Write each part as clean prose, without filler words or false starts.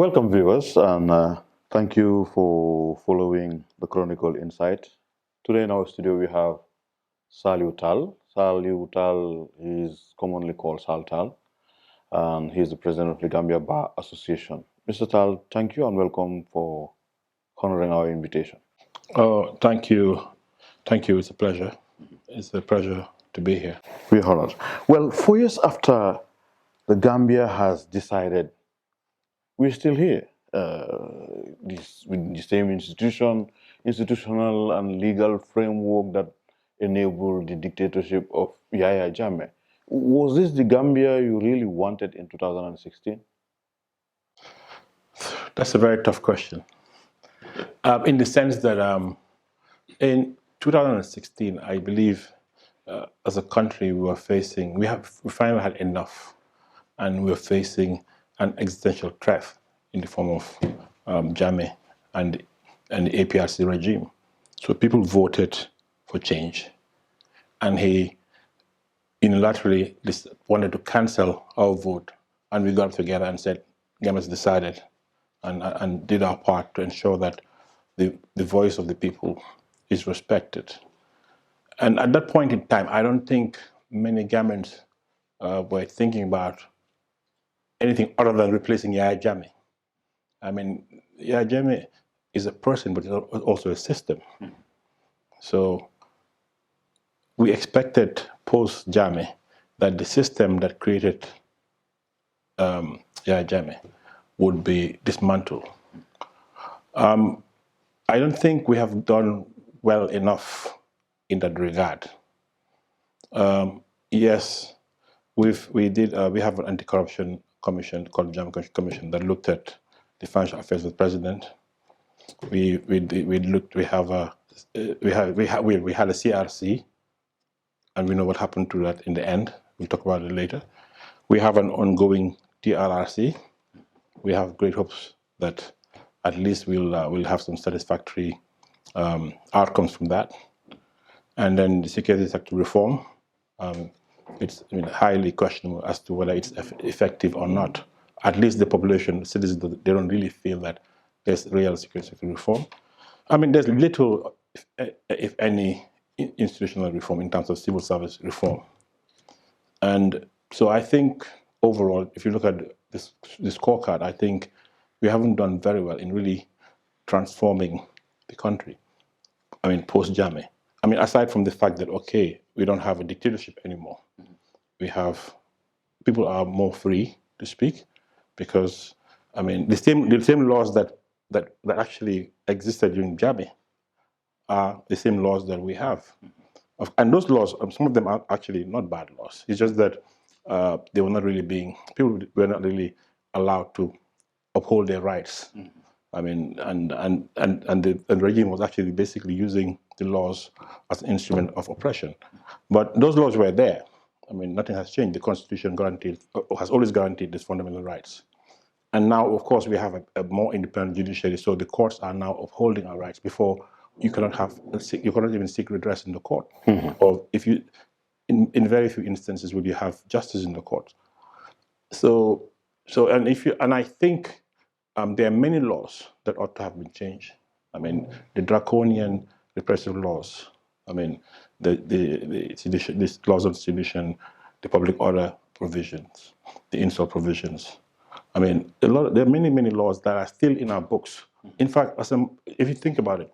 Welcome, viewers, and thank you for following the Chronicle Insight. Today in our studio we have Salieu Taal. Salieu Taal is commonly called Sal Taal, and he's the president of the Gambia Bar Association. Mr. Taal, thank you and welcome for honoring our invitation. Oh, thank you. Thank you. It's a pleasure. It's a pleasure to be here. We're honored. Well, 4 years after the Gambia has decided, we're still here. With the same institutional and legal framework that enabled the dictatorship of Yahya Jammeh. Was this the Gambia you really wanted in 2016? That's a very tough question. In the sense that in 2016, I believe as a country we finally had enough, and we were facing an existential threat in the form of Jammeh and the APRC regime. So people voted for change, and he unilaterally wanted to cancel our vote, and we got together and said, Gambians decided and did our part to ensure that the voice of the people is respected. And at that point in time, I don't think many Gambians were thinking about anything other than replacing Yahya Jammeh. I mean, Yahya Jammeh is a person, but also a system. So we expected post-Jammeh that the system that created Yahya Jammeh would be dismantled. I don't think we have done well enough in that regard. Yes, we have an anti-corruption commission called the Jammeh Commission that looked at the financial affairs of the president. We had a CRC, and we know what happened to that in the end. We'll talk about it later. We have an ongoing TRRC. We have great hopes that at least we'll have some satisfactory outcomes from that. And then the security sector reform, it's highly questionable as to whether it's effective or not. At least the population, the citizens, they don't really feel that there's real security sector reform. I mean, there's little, if any, institutional reform in terms of civil service reform. And so I think overall, if you look at this scorecard, I think we haven't done very well in really transforming the country. I mean, post-Jammeh. I mean, aside from the fact that, okay, we don't have a dictatorship anymore. We have, people are more free to speak because, I mean, the same laws that actually existed during Jammeh are the same laws that we have. And those laws, some of them are actually not bad laws. It's just that they were not really people were not really allowed to uphold their rights. I mean, and the regime was actually basically using the laws as an instrument of oppression. But those laws were there. I mean, nothing has changed. The Constitution has always guaranteed these fundamental rights. And now, of course, we have a more independent judiciary, so the courts are now upholding our rights. Before, you cannot even seek redress in the court. Or if you, in very few instances, will you have justice in the court. And I think there are many laws that ought to have been changed. I mean, the draconian repressive laws. I mean, these laws of sedition, the public order provisions, the insult provisions. I mean, there are many laws that are still in our books. In fact, if you think about it,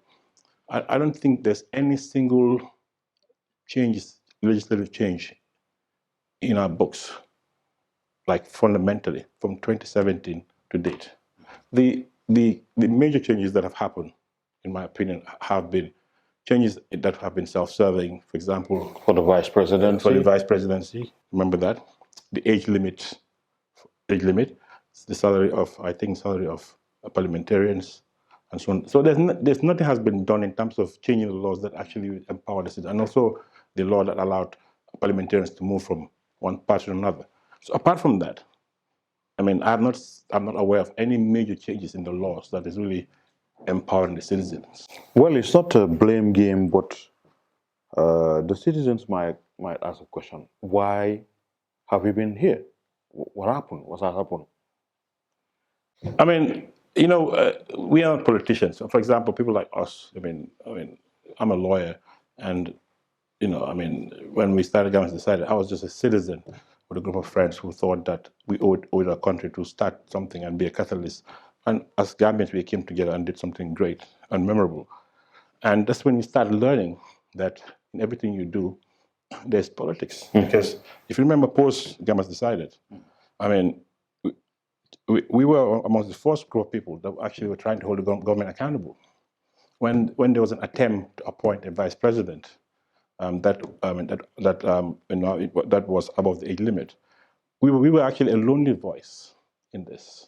I don't think there's any single legislative change in our books, like fundamentally, from 2017 to date. The major changes that have happened, in my opinion, have been changes that have been self-serving. For example, For the vice presidency? Remember that? The age limit, the salary of parliamentarians, and so on. So there's nothing has been done in terms of changing the laws that actually empower the citizens, and also the law that allowed parliamentarians to move from one party to another. So apart from that, I mean, I'm not aware of any major changes in the laws that is really empowering the citizens. Well, it's not a blame game, but the citizens might ask a question: why have we been here? What happened? What has happened? I mean, you know, we are politicians. So for example, people like us. I'm a lawyer, and you know, I mean, when we started Gambians Decided, I was just a citizen with a group of friends who thought that we owed our country to start something and be a catalyst. And as Gambians, we came together and did something great and memorable. And that's when you start learning that in everything you do, there's politics. Because if you remember, post Gambians Decided, I mean, we were amongst the first group of people that actually were trying to hold the government accountable. When there was an attempt to appoint a vice president, that that was above the age limit. We were actually a lonely voice in this.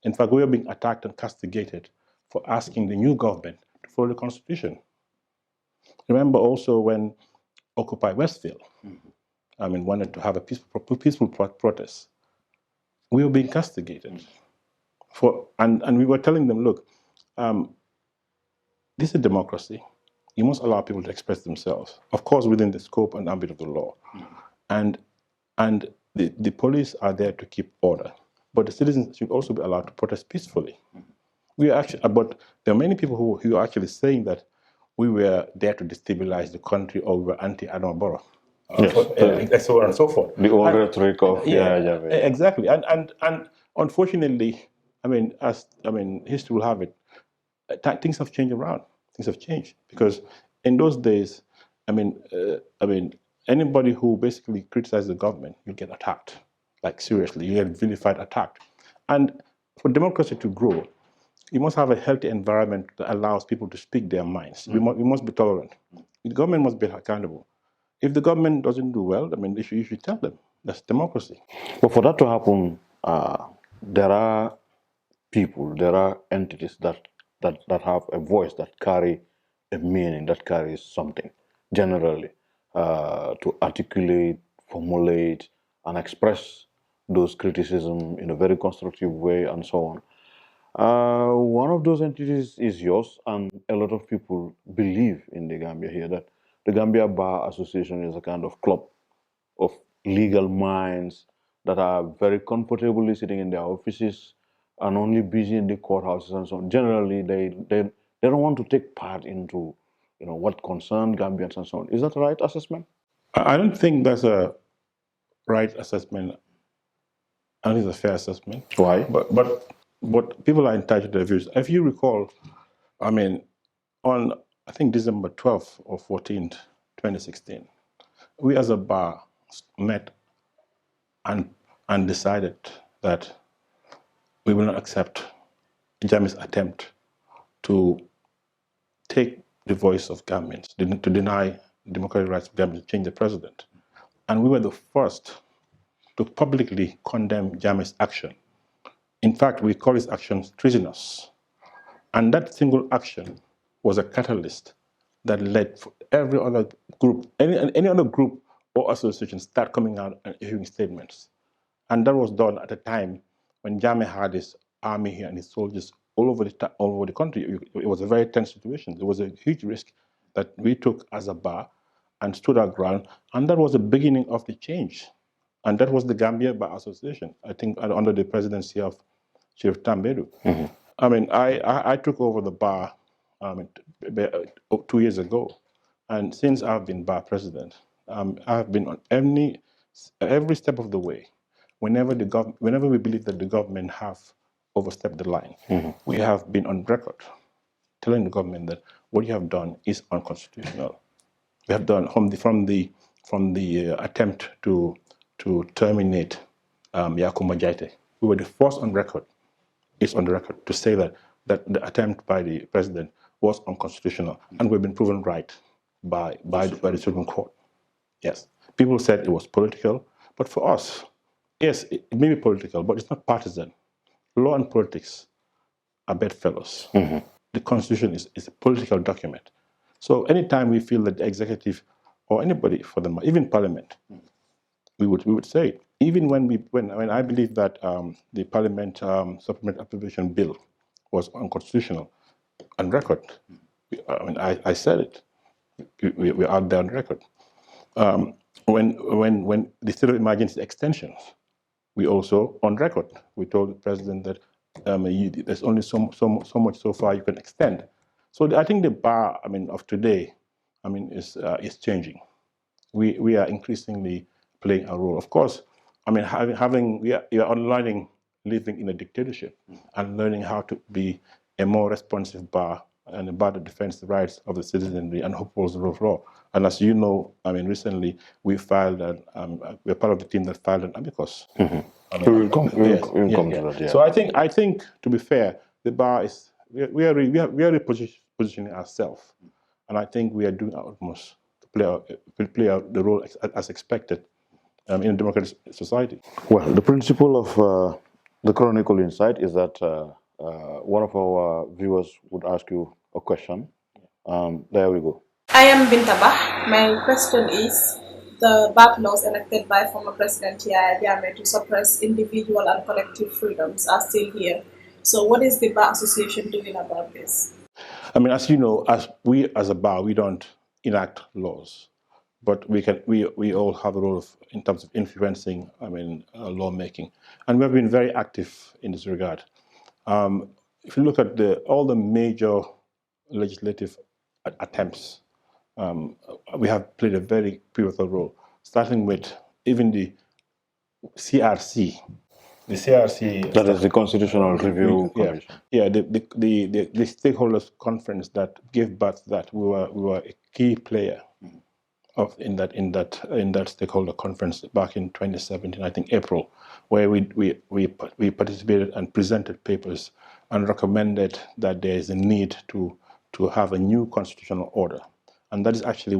In fact, we were being attacked and castigated for asking the new government to follow the constitution. Remember also when Occupy Westfield, wanted to have a peaceful protest. We were being castigated and we were telling them, look, this is democracy. You must allow people to express themselves, of course, within the scope and ambit of the law. And the police are there to keep order, but the citizens should also be allowed to protest peacefully. But there are many people who are actually saying that we were there to destabilize the country or we were anti-Adama Barrow. And so on and so forth. The old rhetoric of exactly. And unfortunately, history will have it. Things have changed around. Things have changed because in those days, anybody who basically criticizes the government, you get attacked. Like seriously, you get vilified, attacked. And for democracy to grow, you must have a healthy environment that allows people to speak their minds. We must be tolerant. The government must be accountable. If the government doesn't do well, you should tell them. That's democracy. But for that to happen, there are people, there are entities that have a voice, that carry a meaning, that carries something, generally, to articulate, formulate, and express those criticism in a very constructive way, and so on. One of those entities is yours, and a lot of people believe in the Gambia here that the Gambia Bar Association is a kind of club of legal minds that are very comfortably sitting in their offices and only busy in the courthouses and so on. Generally, they don't want to take part into what concerns Gambians and so on. Is that the right assessment? I don't think that's a right assessment. I think it's a fair assessment. Why? But people are entitled to their views. If you recall, on I think December 12th or 14th, 2016, we as a bar met and decided that we will not accept Jammeh's attempt to take the voice of Gambians, to deny democratic rights of Gambians, to change the president. And we were the first to publicly condemn Jammeh's action. In fact, we call his actions treasonous. And that single action was a catalyst that led for every other group, any other group or association start coming out and issuing statements. And that was done at a time when Jammeh had his army here and his soldiers all over the country. It was a very tense situation. There was a huge risk that we took as a bar and stood our ground, and that was the beginning of the change. And that was the Gambia Bar Association, I think, under the presidency of Chief Tambedu. I took over the bar 2 years ago, and since I've been bar president, I've been on every step of the way. Whenever we believe that the government have overstepped the line, we have been on record telling the government that what you have done is unconstitutional. We have done from the attempt to terminate Yakuma Jaite. We were the first on record. It's on the record to say that the attempt by the president was unconstitutional, and we've been proven right by the Supreme Court. Yes, people said it was political, but for us, yes, it may be political, but it's not partisan. Law and politics are bedfellows. The Constitution is a political document. So anytime we feel that the executive or anybody for them, even Parliament, we would say it. Even when I believe that the Parliament Supplement Appropriation Bill was unconstitutional, on record, I said it. We're out there on record. When the state of emergency extensions, we also on record. We told the president that there's only so much so far you can extend. So I think the bar, of today, is changing. We are increasingly playing a role. Of course, we are learning living in a dictatorship and learning how to be a more responsive bar and a bar that defends the rights of the citizenry and upholds the rule of law. And as you know, recently we filed we're part of the team that filed an amicus. We will come to that. Yeah. So I think to be fair, the bar is we are repositioning ourselves, and I think we are doing our utmost to play out the role as expected in a democratic society. Well, the principle of the Chronicle Insight is that one of our viewers would ask you a question. There we go. I am Bintaba. My question is, the bad laws enacted by former President Yahya Jammeh to suppress individual and collective freedoms are still here. So what is the Bar Association doing about this? As you know, as a bar, we don't enact laws, but we all have a role in terms of influencing, lawmaking, and we have been very active in this regard. If you look at all the major legislative attempts, we have played a very pivotal role, starting with even the CRC. The CRC, that is the Constitutional Review Commission. Yeah, the stakeholders conference that gave birth to that. We were a key player in that stakeholder conference back in 2017, I think April, where we participated and presented papers and recommended that there is a need to have a new constitutional order, and that is actually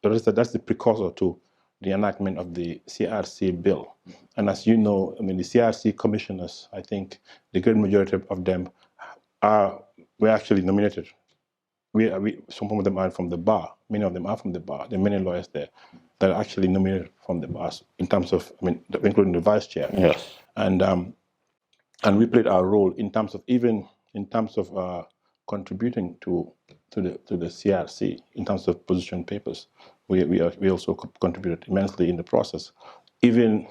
that's the precursor to the enactment of the CRC bill. And as you know, the CRC commissioners, I think the great majority of them were actually nominated. Some of them are from the bar. Many of them are from the bar. There are many lawyers there that are actually nominated from the bars, in terms of, including the vice chair. Yes. And we played our role in terms of contributing to the CRC in terms of position papers. We also contributed immensely in the process, even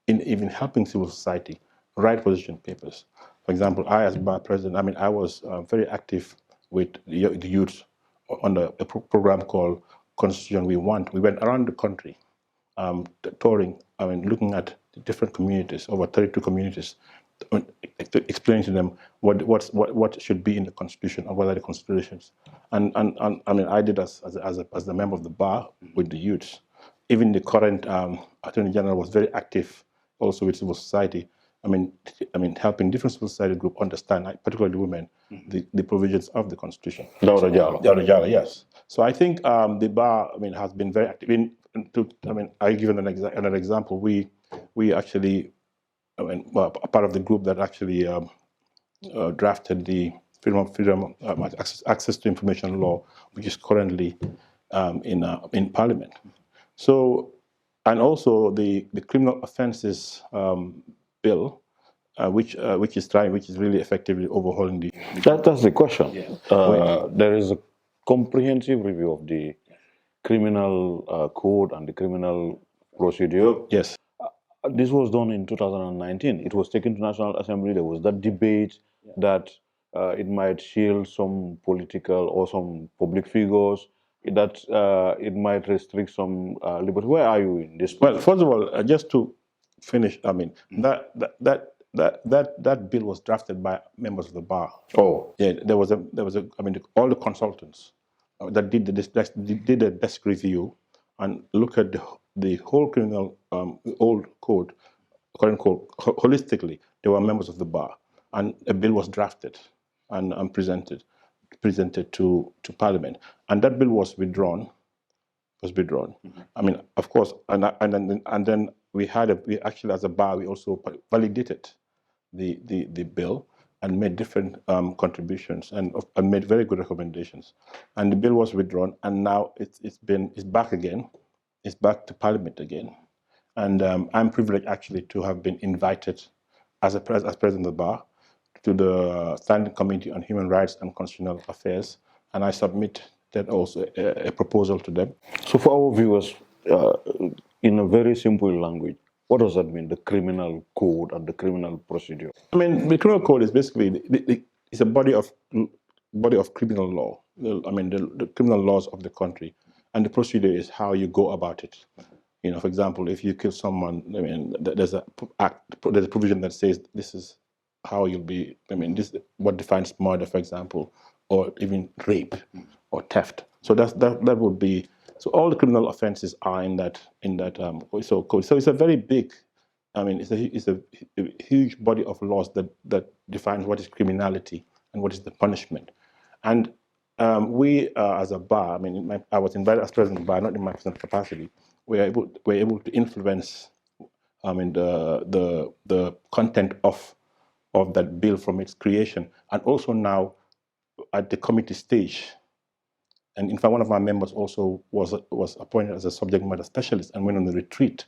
in helping civil society write position papers. For example, I as bar president, I was very active with the youth on a program called Constitution We Want. We went around the country touring, looking at different communities, over 32 communities, explaining to them what should be in the Constitution and what are the considerations. And I did as the member of the bar with the youths. Even the current Attorney General was very active also with civil society. Helping different civil society groups understand, particularly women, the provisions of the Constitution. Dawda Jallow. Yes. So I think the bar, has been very active. I give another example. We actually, a part of the group that actually drafted the freedom access to information law, which is currently in Parliament. So, and also the Criminal Offences Bill, which is really effectively overhauling the. That's the question. Yeah. There is a comprehensive review of the criminal code and the criminal procedure. Yes. This was done in 2019. It was taken to National Assembly. There was that debate that it might shield some political or some public figures, that it might restrict some liberty. Where are you in this? Well, first of all, just to finish, that bill was drafted by members of the bar. Oh, yeah. There was all the consultants that did the desk review and look at the whole criminal old code, current code, holistically. They were members of the bar, and a bill was drafted and presented to Parliament, and that bill was withdrawn. Of course, and then we actually as a bar we also validated the bill and made different contributions and made very good recommendations, and the bill was withdrawn, and now it's back again. It's back to Parliament again, and I'm privileged actually to have been invited as president of the bar to the Standing Committee on Human Rights and Constitutional Affairs, and I submit that also a proposal to them. So for our viewers, in a very simple language, What does that mean, the criminal code and the criminal procedure? I mean, the criminal code is basically it's a body of criminal law. I mean, the criminal laws of the country, and the procedure is how you go about it. You know, for example, if you kill someone, I mean, there's a provision that says this is how you'll be. I mean, this is what defines murder, for example, or even rape or theft. So that would be. So all the criminal offences are in that code. So it's a very big. I mean, it's a huge body of laws that defines what is criminality and what is the punishment. And we, as a bar, I mean, I was invited as president of the bar, not in my personal capacity. We're able to influence, I mean, the content of that bill from its creation, and also now at the committee stage. And in fact, one of our members also was appointed as a subject matter specialist and went on the retreat.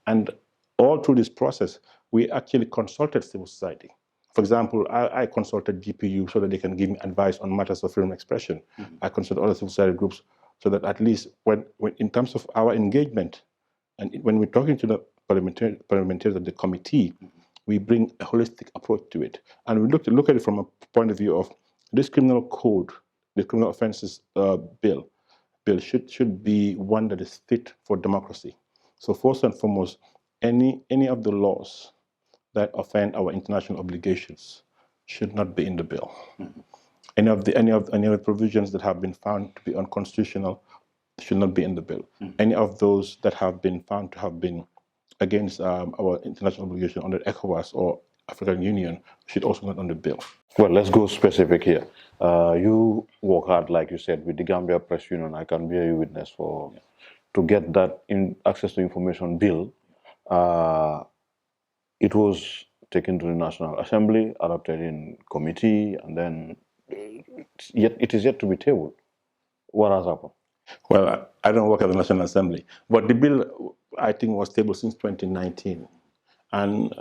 And all through this process, we actually consulted civil society. For example, I consulted GPU so that they can give me advice on matters of freedom of expression. I consulted other civil society groups so that at least when in terms of our engagement, and when we're talking to the parliamentarians of the committee, we bring a holistic approach to it. And we look at it from a point of view of this criminal code, the Criminal Offences Bill should be one that is fit for democracy. So first and foremost, any of the laws that offend our international obligations should not be in the bill. Any of the provisions that have been found to be unconstitutional should not be in the bill. Any of those that have been found to have been against our international obligation under ECOWAS or African Union should also not on the bill. Well, let's go specific here. You work hard, like you said, with the Gambia Press Union. I can bear you witness to get that access to information bill. It was taken to the National Assembly, adopted in committee, and then it is yet to be tabled. What has happened? Well, I don't work at the National Assembly, but the bill, I think, was tabled since 2019. And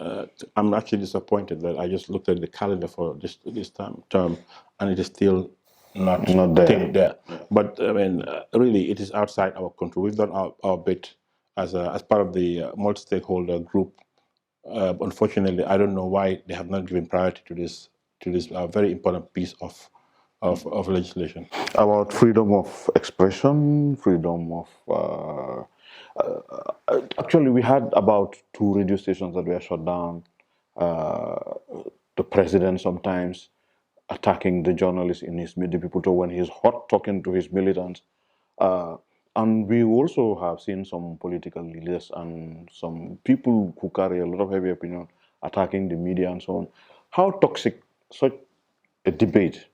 I'm actually disappointed that I just looked at the calendar for this term, and it is still not there. Yeah. But I mean, really, it is outside our control. We've done our bit as part of the multi-stakeholder group. Unfortunately, I don't know why they have not given priority to this very important piece of legislation. About freedom of expression, freedom of... actually, we had about 2 radio stations that were shut down. The president sometimes attacking the journalists in his media, people when he's hot talking to his militants. And we also have seen some political leaders and some people who carry a lot of heavy opinion attacking the media and so on. How toxic such a debate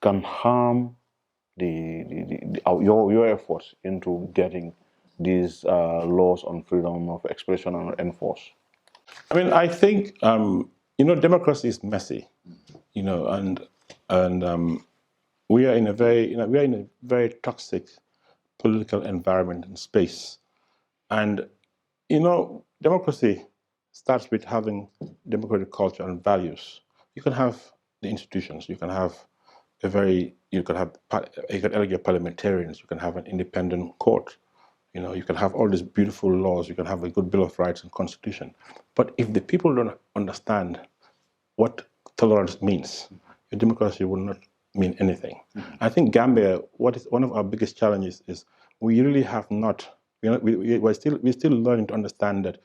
can harm your efforts into getting these laws on freedom of expression and enforced? I mean, I think democracy is messy, and we are in a very toxic political environment and space, and democracy starts with having democratic culture and values. You can have the institutions, you can elect your parliamentarians, you can have an independent court, you can have all these beautiful laws, you can have a good Bill of Rights and Constitution. But if the people don't understand what tolerance means, your democracy will not mean anything. I think Gambia, one of our biggest challenges is we really have not, we're still learning to understand that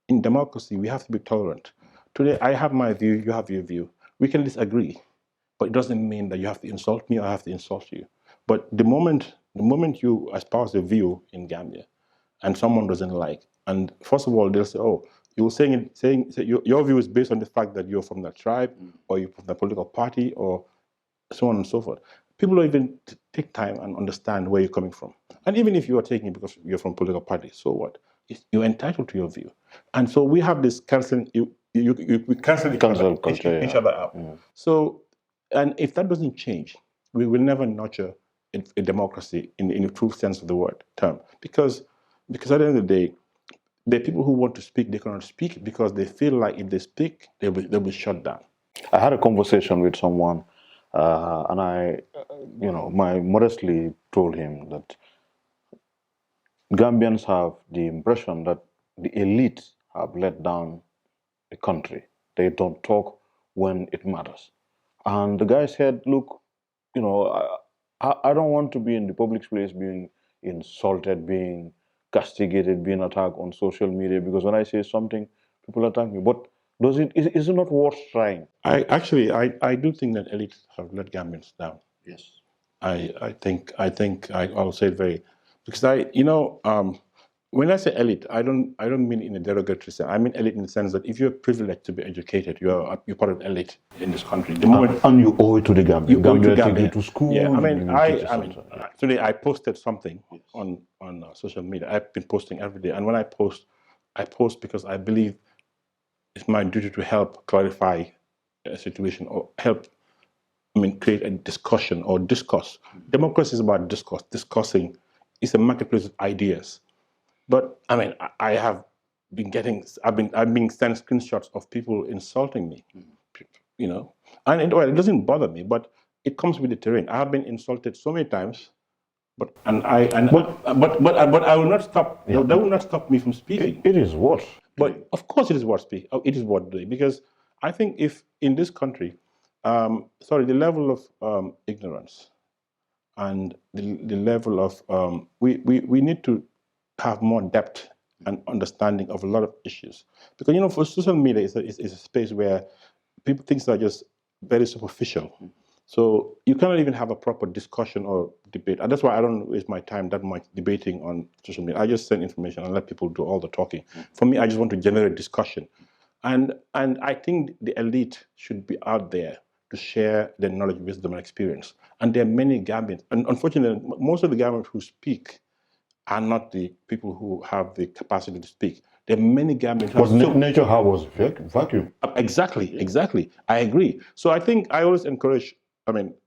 in democracy, we have to be tolerant. Today, I have my view, you have your view. We can disagree, but it doesn't mean that you have to insult me or I have to insult you. But the moment you espouse a view in Gambia and someone doesn't like, and first of all, they'll say, oh, you're saying your view is based on the fact that you're from that tribe or you're from the political party or so on and so forth. People don't even take time and understand where you're coming from. And even if you are taking it because you're from a political party, so what? You're entitled to your view. And so we have this canceling, we cancel each other out. So, and if that doesn't change, we will never nurture a democracy in the true sense of the word term. Because at the end of the day, the people who want to speak, they cannot speak because they feel like if they speak, they'll be shut down. I had a conversation with someone, and I, modestly told him that Gambians have the impression that the elite have let down the country. They don't talk when it matters. And the guy said, look, you know, I don't want to be in the public space being insulted, being castigated, being attacked on social media, because when I say something, people attack me. But is it not worth trying? I do think that elites have let Gambians down. Yes. I think I'll say it very, because when I say elite, I don't mean in a derogatory sense. I mean elite in the sense that if you're privileged to be educated, you're part of elite in this country. The moment And you owe it to the Gambia. Gambia take you to school. Yeah, Yeah. Today I posted something on social media. I've been posting every day, and when I post because I believe it's my duty to help clarify a situation or help. Create a discussion or discourse. Democracy is about discourse. Discussing is a marketplace of ideas. But I have been getting, I've been sent screenshots of people insulting me, and it doesn't bother me, but it comes with the terrain. I have been insulted so many times, but I will not stop. Yeah. That will not stop me from speaking. It is what. But of course, it is worth speaking. It is worth doing, because I think if in this country, the level of ignorance and the level of we need to have more depth and understanding of a lot of issues, because for social media is a space where things are just very superficial. So you cannot even have a proper discussion or debate. And that's why I don't waste my time that much debating on social media. I just send information and let people do all the talking. For me, I just want to generate discussion. And I think the elite should be out there to share their knowledge, wisdom, and experience. And there are many Gambians. And unfortunately, most of the Gambians who speak are not the people who have the capacity to speak. There are many Gambians. But nature was vacuum. Exactly. I agree. So I think I always encourage,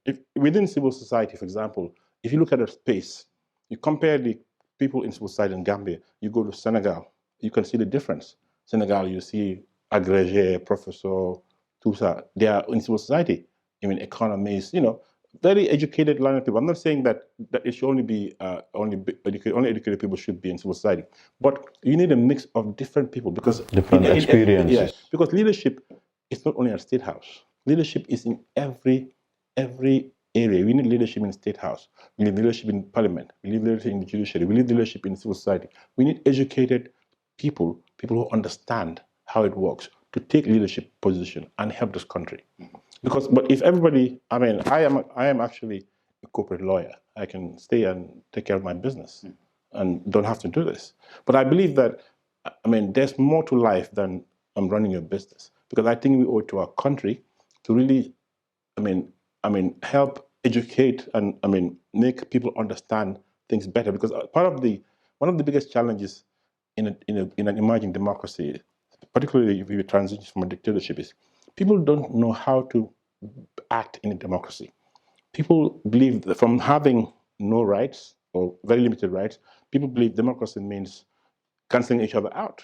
if within civil society, for example, if you look at a space, you compare the people in civil society in Gambia, you go to Senegal, you can see the difference. Senegal, you see agrégé, professor, tout ça. They are in civil society, economists, very educated, learned people. I'm not saying that it should only be only educated people should be in civil society, but you need a mix of different people, because different experiences. Because leadership is not only at State House. Leadership is in every area. We need leadership in the State House. We need leadership in Parliament. We need leadership in the judiciary. We need leadership in civil society. We need educated people who understand how it works, to take leadership position and help this country. But if everybody, I am actually a corporate lawyer. I can stay and take care of my business and don't have to do this. But I believe that, there's more to life than running a business, because I think we owe it to our country to really, help educate and, make people understand things better. Because one of the biggest challenges in an emerging democracy, particularly if we transition from a dictatorship, is people don't know how to act in a democracy. People believe that from having no rights or very limited rights, people believe democracy means canceling each other out.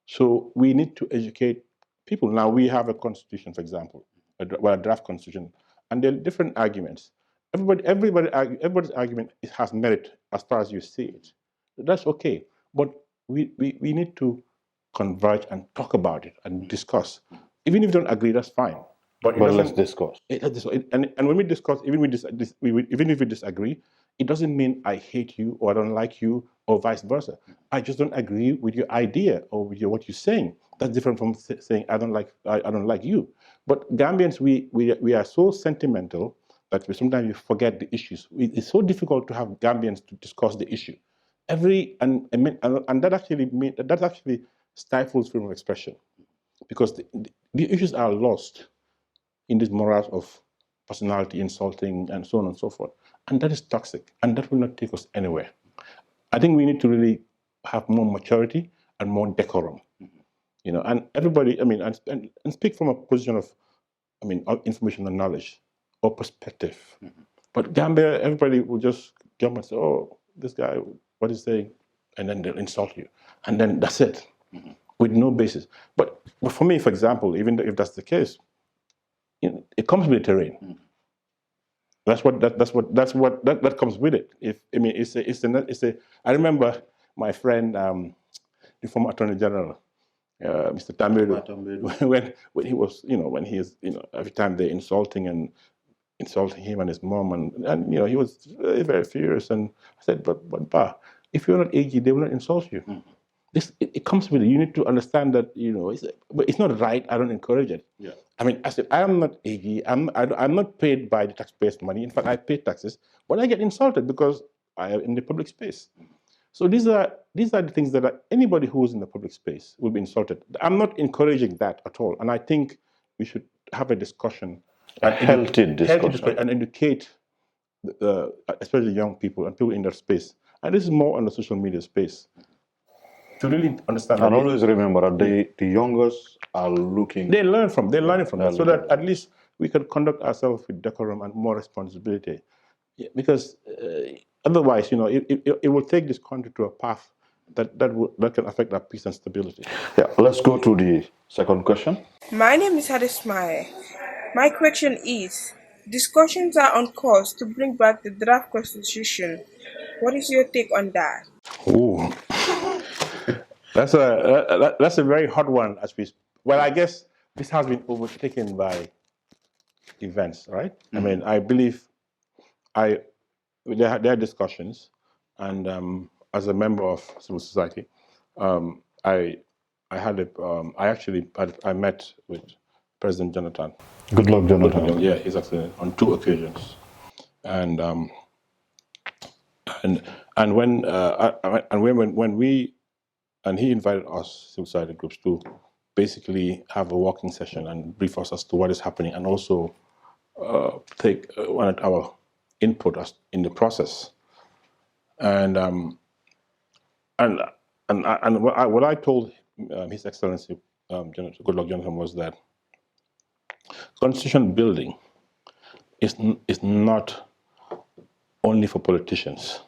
So we need to educate people. Now we have a constitution, for example, a draft constitution, and there are different arguments. Everybody's argument has merit as far as you see it. That's okay, but we need to converge and talk about it and discuss. Even if you don't agree, that's fine. But let's discuss. And when we discuss, even if we disagree, it doesn't mean I hate you or I don't like you or vice versa. I just don't agree with your idea or with what you're saying. That's different from saying I don't like you. But Gambians, we are so sentimental that sometimes we forget the issues. It's so difficult to have Gambians to discuss the issue. And that actually stifles freedom of expression, because the issues are lost in this morass of personality insulting and so on and so forth. And that is toxic, and that will not take us anywhere. I think we need to really have more maturity and more decorum, and everybody, and speak from a position of, information and knowledge or perspective. But Gambia, everybody will just jump and say, oh, this guy, what is he saying? And then they'll insult you. And then that's it, with no basis. But for me, for example, even if that's the case, it comes with the terrain. That comes with it. I remember my friend, the former Attorney General, Mr. Tambedu, when he was, when he is, every time they're insulting him and his mom, and he was very, very furious. And I said, but Pa, if you're not AG, they will not insult you. It comes with it. You need to understand that, but it's not right. I don't encourage it. Yeah. I mean, I said, I am not AG. I'm not paid by the taxpayers' money. In fact, I pay taxes, but I get insulted because I am in the public space. So these are the things that anybody who is in the public space will be insulted. I'm not encouraging that at all, and I think we should have a discussion, a healthy discussion, and educate, especially young people and people in that space. And this is more on the social media space to really understand. And always remember that the youngest are looking. They're learning from that, so that at least we can conduct ourselves with decorum and more responsibility, because. Otherwise, it will take this country to a path that can affect our peace and stability. Yeah, let's go to the second question. My name is Hadis Mae. My question is, discussions are on course to bring back the draft constitution. What is your take on that? Ooh, that's a very hot one. Well, I guess this has been overtaken by events, right? Mm-hmm. I mean, I believe there are discussions, and as a member of civil society, I met with President Jonathan. Good luck, Jonathan. Yeah, he's actually on 2 occasions, and he invited us civil society groups to basically have a walking session and brief us as to what is happening, and also take our input in the process. And what I told His Excellency Goodluck Jonathan was that constitution building is not only for politicians.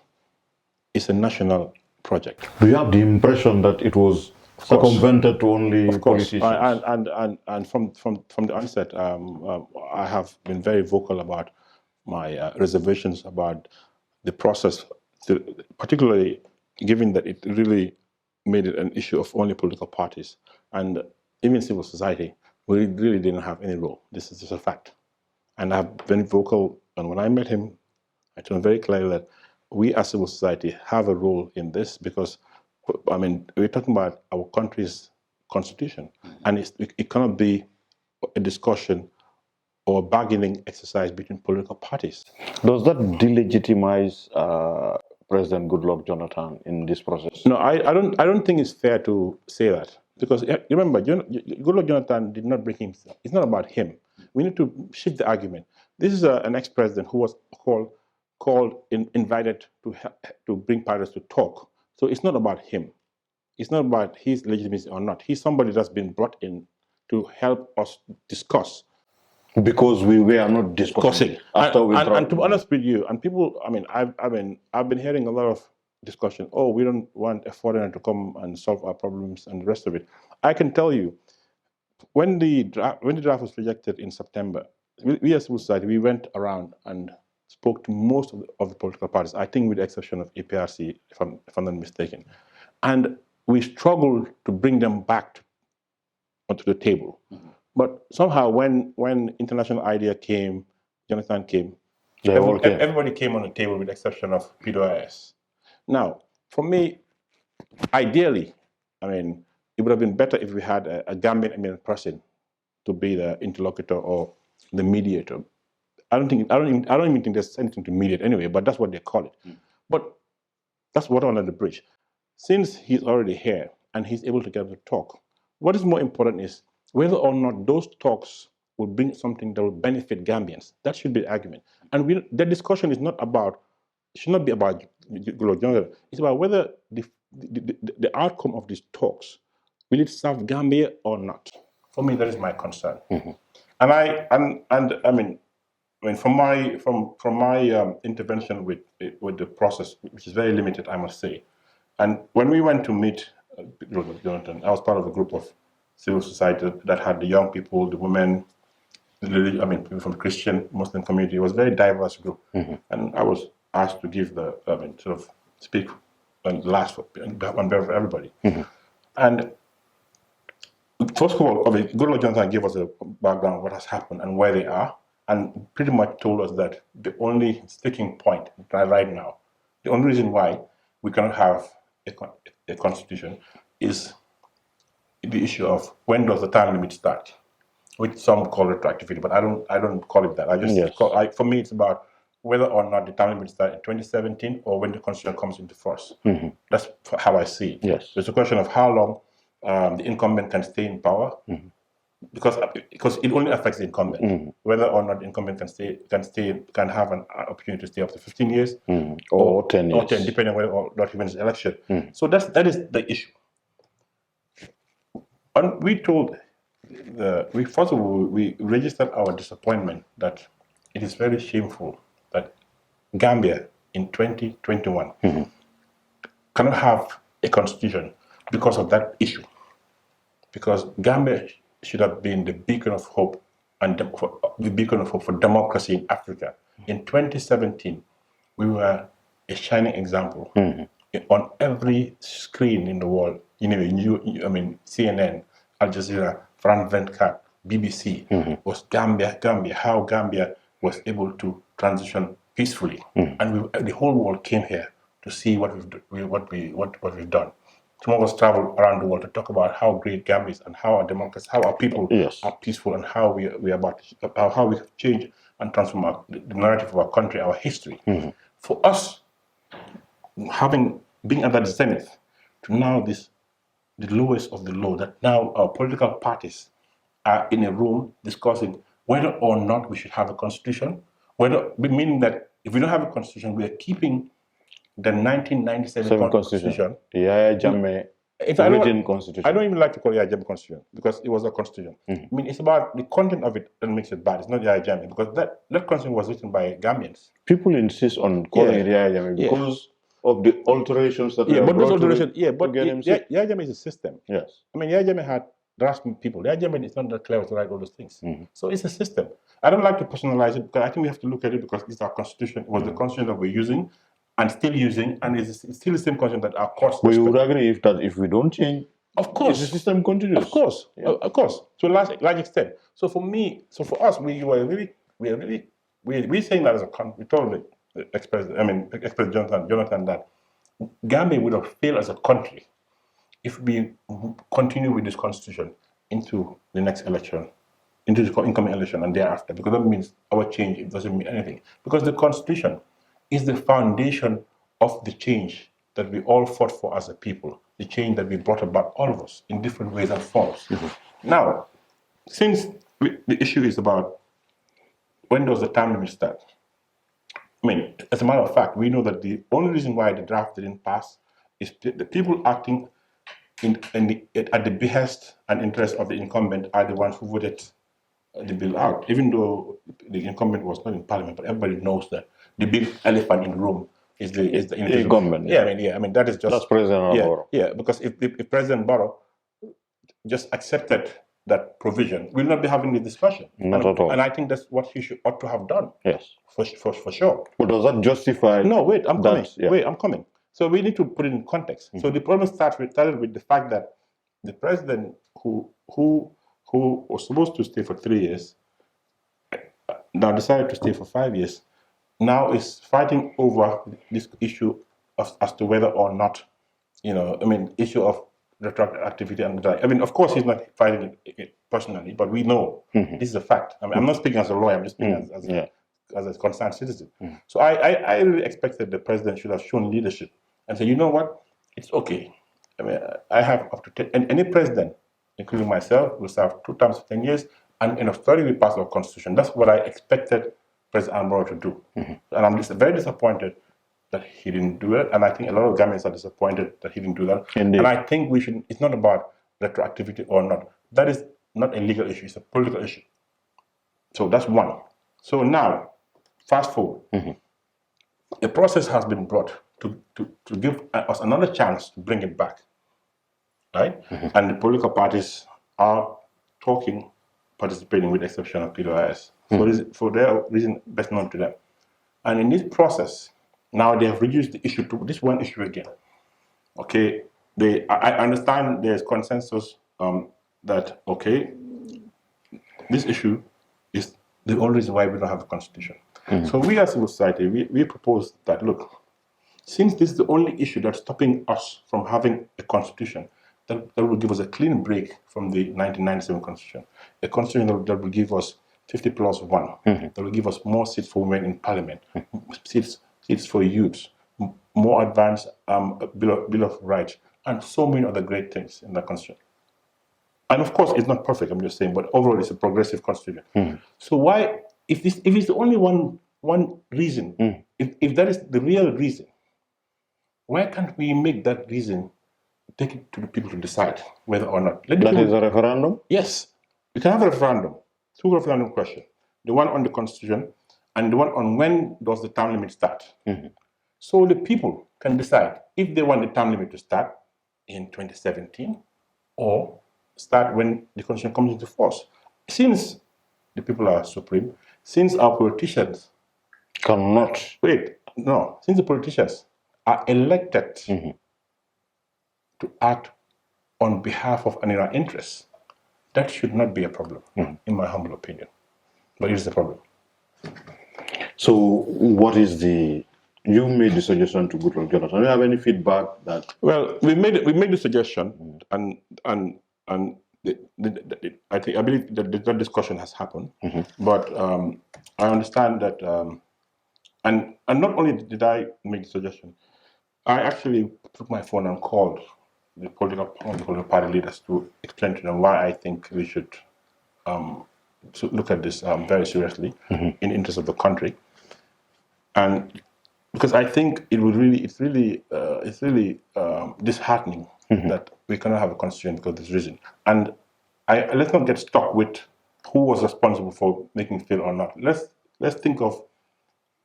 It's a national project. Do you have the impression that it was circumvented to only politicians? And from the onset, I have been very vocal about my reservations about the process, particularly given that it really made it an issue of only political parties, and even civil society. We really didn't have any role. This is just a fact. And I've been vocal, and when I met him, I told him very clearly that we as civil society have a role in this, because, I mean, we're talking about our country's constitution, and it cannot be a discussion or bargaining exercise between political parties. Does that delegitimize President Goodluck Jonathan in this process? No, I don't think it's fair to say that, because remember, Goodluck Jonathan did not bring himself. It's not about him. We need to shift the argument. This is an ex-president who was invited to bring parties to talk. So it's not about him. It's not about his legitimacy or not. He's somebody that's been brought in to help us discuss. Because we were not discussing after and to be honest with you, and people, I mean, I've been hearing a lot of discussion. Oh, we don't want a foreigner to come and solve our problems and the rest of it. I can tell you, when the draft was rejected in September, we as civil society, we went around and spoke to most of the political parties. I think with the exception of APRC, if I'm not mistaken, and we struggled to bring them back onto the table. Mm-hmm. But somehow, when International IDEA came, Jonathan came, everybody came on the table with the exception of PWIS. Now, for me, ideally, I mean, it would have been better if we had a Gambian person to be the interlocutor or the mediator. I don't even think there's anything to mediate anyway, but that's what they call it. Mm. But that's water under the bridge. Since he's already here and he's able to get to talk, what is more important is whether or not those talks will bring something that will benefit Gambians. That should be the argument. And the discussion should not be about Goodluck Jonathan. It's about whether the outcome of these talks, will it serve Gambia or not? For me, that is my concern. Mm-hmm. And I mean, from my intervention with the process, which is very limited, I must say. And when we went to meet Jonathan, I was part of a group of civil society that had the young people, the women, people from the Christian, Muslim community. It was a very diverse group. Mm-hmm. And I was asked to give speak and last on behalf of everybody. Mm-hmm. And First of all, Goodluck Jonathan gave us a background of what has happened and where they are, and pretty much told us that the only sticking point right now, the only reason why we cannot have a constitution is the issue of when does the time limit start, which some call retroactivity, but I don't call it that. I just Yes. for me it's about whether or not the time limit starts in 2017 or when the constitution comes into force. That's how I see it. Yes. It's a question of how long the incumbent can stay in power, because it only affects the incumbent. Whether or not the incumbent can have an opportunity to stay up to 15 years or 10 years, or 10, depending on whether or not he wins the election. So that is the issue. And we told first of all, we registered our disappointment that it is very shameful that Gambia in 2021 cannot have a constitution because of that issue. Because Gambia should have been the beacon of hope the beacon of hope for democracy in Africa. In 2017, we were a shining example on every screen in the world. CNN, Al Jazeera, France 24, BBC was Gambia, how Gambia was able to transition peacefully, and the whole world came here to see what we've done. Some of us travel around the world to talk about how great Gambia is and how our democracy, how our people are peaceful, and how we are about how we have changed and transformed the narrative of our country, our history. For us, being at that zenith, to now the lowest of the low, that now our political parties are in a room discussing whether or not we should have a constitution, meaning that if we don't have a constitution, we are keeping the 1997 constitution. Yaya Jammeh written constitution. I don't even like to call it Yaya Jammeh constitution because it was a constitution. I mean, it's about the content of it that makes it bad. It's not Yaya Jammeh because that constitution was written by Gambians. People insist on calling it Yaya Jammeh because of the alterations that were brought to it. But Yaya Jammeh is a system. Yes. I mean, Yaya Jammeh had grasping people. Yaya Jammeh is not that clever to write all those things. So it's a system. I don't like to personalize it because I think we have to look at it because it's our constitution. It was the constitution that we're using and still using, and it's still the same constitution that our courts. But you would agree if we don't change, of course, the system continues. Of course, to a large extent. So for us, we saying that as a country. We told ex-President Jonathan that Gambia would have failed as a country if we continue with this constitution into the next election, into the incoming election and thereafter, because that means our change, it doesn't mean anything. Because the constitution is the foundation of the change that we all fought for as a people, the change that we brought about, all of us, in different ways and forms. Now, since the issue is about when does the time limit start? I mean, as a matter of fact, we know that the only reason why the draft didn't pass is the people acting at the behest and interest of the incumbent are the ones who voted the bill out, even though the incumbent was not in parliament. But everybody knows that the big elephant in the room is the incumbent. I mean that is just that's President Barrow. Yeah, because if President Barrow just accepted that provision, we'll not be having this discussion. Not at all. And I think that's what he ought to have done. Yes, for sure. But does that justify? No, wait, I'm coming. Wait, I'm coming. So we need to put it in context. So the problem started with the fact that the president who was supposed to stay for 3 years now decided to stay for 5 years, now is fighting over this issue as to whether or not, issue of retroactivity and that. I mean, of course, he's not fighting it personally, but we know this is a fact. I mean, I'm not speaking as a lawyer, I'm just speaking as a concerned citizen. So I really expected the president should have shown leadership and say, you know what, it's okay. I mean, I have up to 10, and any president, including myself, will serve 2 terms of 10 years, and in Australia we pass our constitution. That's what I expected President Barrow to do. And I'm just very disappointed that he didn't do it, and I think a lot of Gambians are disappointed that he didn't do that. Indeed. And I think it's not about retroactivity or not. That is not a legal issue, it's a political issue. So that's one. So now, fast forward. A process has been brought to give us another chance to bring it back, right? And the political parties are participating with the exception of PWIS. For their reason best known to them. And in this process, now they have reduced the issue to this one issue again. Okay, I understand there's consensus that, okay, this issue is the only reason why we don't have a constitution. So we as civil society, we propose that, look, since this is the only issue that's stopping us from having a constitution, that will give us a clean break from the 1997 constitution, a constitution that will give us 50 plus 1, that will give us more seats for women in parliament, seats for youths, more advanced bill of rights, and so many other great things in the constitution. And of course, it's not perfect, I'm just saying, but overall, it's a progressive constitution. So why, if it's the only one reason, if that is the real reason, why can't we make that reason, take it to the people to decide whether or not? That is a referendum? Yes. We can have a referendum, two referendum questions. The one on the constitution and the one on when does the term limit start. So the people can decide if they want the term limit to start in 2017 or start when the constitution comes into force. Since the people are supreme, since our politicians cannot. Since the politicians are elected to act on behalf of our interests, that should not be a problem, in my humble opinion. But it is a problem. So what is you made the suggestion to Goodluck Jonathan. Do you have any feedback that? Well, we made the suggestion, and I believe that discussion has happened. But I understand that, and not only did I make the suggestion, I actually took my phone and called the political party leaders to explain to them why I think we should look at this very seriously in the interest of the country, and because I think it's really disheartening that we cannot have a constitution because of this reason. And let's not get stuck with who was responsible for making it fail or not. Let's think of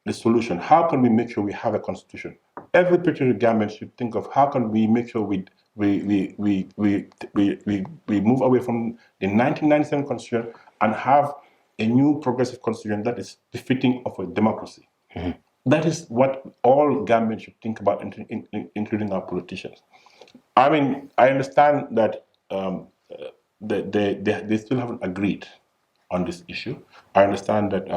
the solution. How can we make sure we have a constitution? Every patriotic Gambian should think of how can we make sure we move away from the 1997 constitution and have a new progressive constitution that is befitting of a democracy. That is what all Gambians should think about, including our politicians. I mean, I understand that they still haven't agreed on this issue. I understand that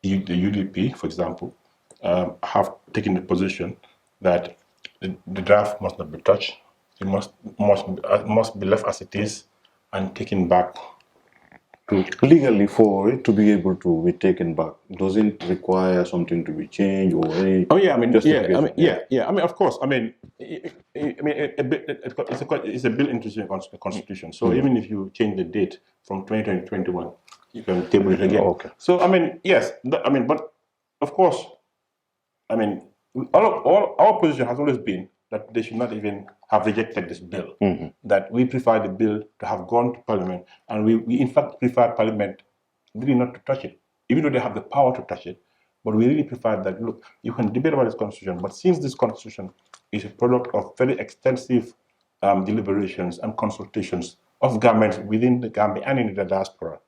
the UDP, for example, have taken the position that the draft must not be touched. It must be left as it is and taken back. Legally, for it to be able to be taken back, doesn't require something to be changed or any? Oh yeah, I mean, I mean, of course, I mean, it's a bill into the constitution. So even if you change the date from 2020 to 2021, you can table it again. Oh, okay. So I mean, yes, but of course, I mean, all our position has always been that they should not even have rejected this bill. That we prefer the bill to have gone to Parliament, and we in fact prefer Parliament really not to touch it, even though they have the power to touch it. But we really prefer that, look, you can debate about this constitution, but since this constitution is a product of very extensive deliberations and consultations of governments within the Gambia and in the diaspora,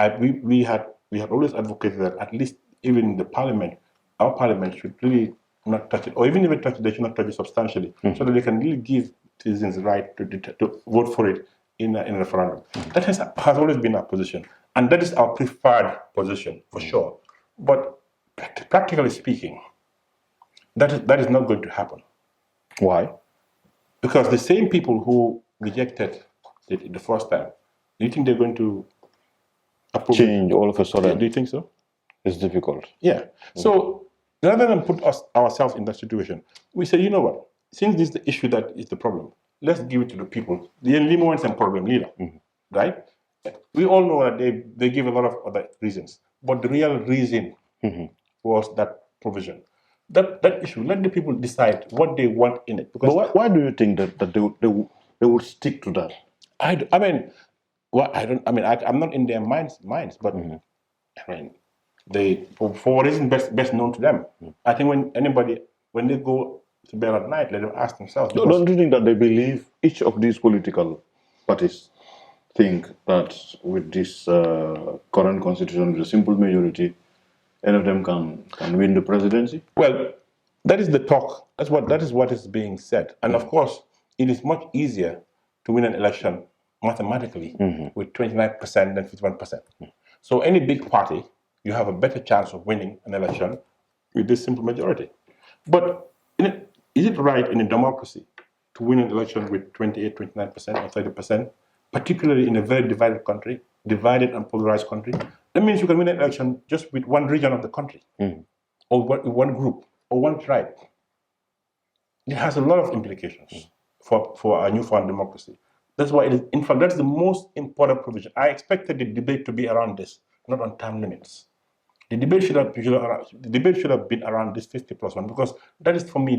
we had always advocated that at least even in the Parliament, our Parliament should really not touch it, or even if they touch it, they should not touch it substantially, so that they can really give citizens the right to vote for it in a referendum. That has always been our position, and that is our preferred position for sure. But practically speaking, that is not going to happen. Why? Because the same people who rejected it the first time, do you think they're going to approve change all of a sudden? Yeah, do you think so? It's difficult. Yeah. So rather than put ourselves in that situation, we say, you know what? Since this is the issue that is the problem, let's give it to the people. The Limo is a problem leader, right? We all know that they give a lot of other reasons, but the real reason was that provision. That issue, let the people decide what they want in it. Because why do you think that they would stick to that? I mean, well, I'm not in their minds, but I mean, they for what is best known to them. I think when they go to bed at night, let them ask themselves. Don't you think that they believe each of these political parties think that with this current constitution, with a simple majority, any of them can win the presidency? Well, that is the talk. That is what is being said. And of course, it is much easier to win an election mathematically with 29% than 51%. So any big party, you have a better chance of winning an election with this simple majority. But is it right in a democracy to win an election with 28, 29% or 30%, particularly in a very divided country, divided and polarized country? That means you can win an election just with one region of the country, or one group, or one tribe. It has a lot of implications for a newfound democracy. That's why, in fact, that's the most important provision. I expected the debate to be around this, not on term limits. The debate should have been around this 50+1, because that is, for me,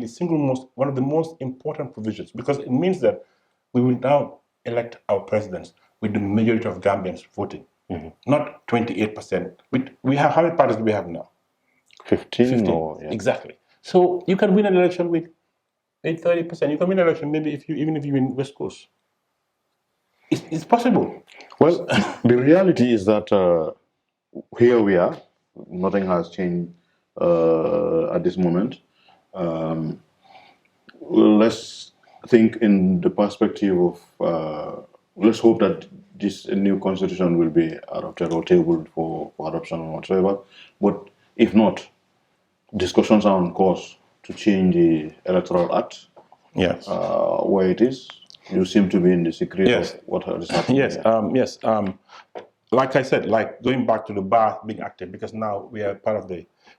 one of the most important provisions, because it means that we will now elect our presidents with the majority of Gambians voting, not 28%. We have, how many parties do we have now? 15. Exactly. So you can win an election with 30%. You can win an election maybe even if you win West Coast. It's possible. Well, the reality is that here we are. Nothing has changed at this moment. Let's think in the perspective of, let's hope that this new constitution will be adopted or tabled for adoption or whatever. But if not, discussions are on course to change the Electoral Act. Yes. Where it is. You seem to be in the secret of what is happening. Yes. Like I said, like going back to the bar being active, because now we are part of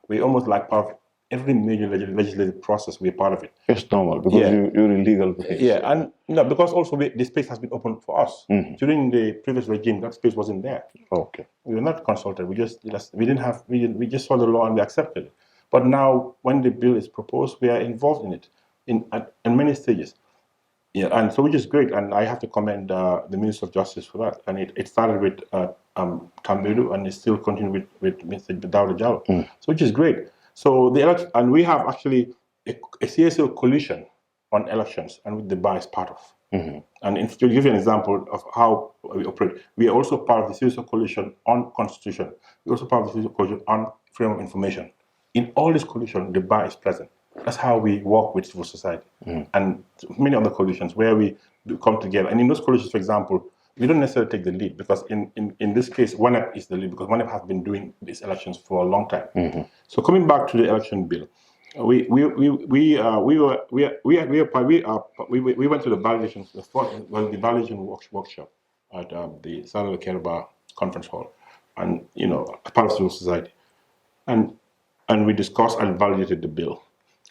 we're almost like part of every major legislative process. We're part of it. It's normal because you're in legal case. Yeah, and because also the space has been open for us. During the previous regime, that space wasn't there. Okay. We were not consulted. We just saw the law and we accepted it. But now, when the bill is proposed, we are involved in it in many stages. Yeah, and so which is great, and I have to commend the Minister of Justice for that. And it started with Tambedu, and it still continued with Mr. Dawda Jallo, so which is great. So the election, and we have actually a CSO coalition on elections, and with the bar is part of. And to give you an example of how we operate, we are also part of the CSO coalition on constitution. We're also part of the CSO coalition on freedom of information. In all this coalition, the bar is present. That's how we work with civil society and many other coalitions where we come together. And in those coalitions, for example, we don't necessarily take the lead, because in this case, ONEP is the lead, because ONEP has been doing these elections for a long time. So coming back to the election bill, we went to the validation workshop at the Salieu Taal conference hall, and part of civil society, and we discussed and validated the bill.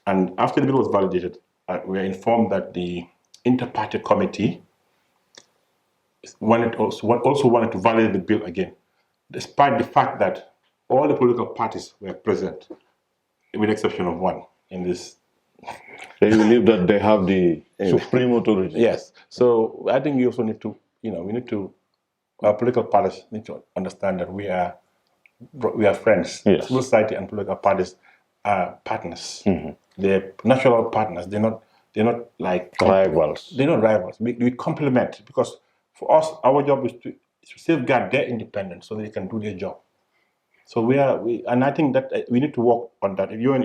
And after the bill was validated, we were informed that the inter-party committee also wanted to validate the bill again, despite the fact that all the political parties were present, with the exception of one in this. They believe that they have the supreme authority. Yes. So I think we also need to, our political parties need to understand that we are friends. Yes. Civil society and political parties are partners. They're natural partners. They're not like rivals. They're not rivals. We complement, because for us, our job is to safeguard their independence so they can do their job. So and I think that we need to work on that. You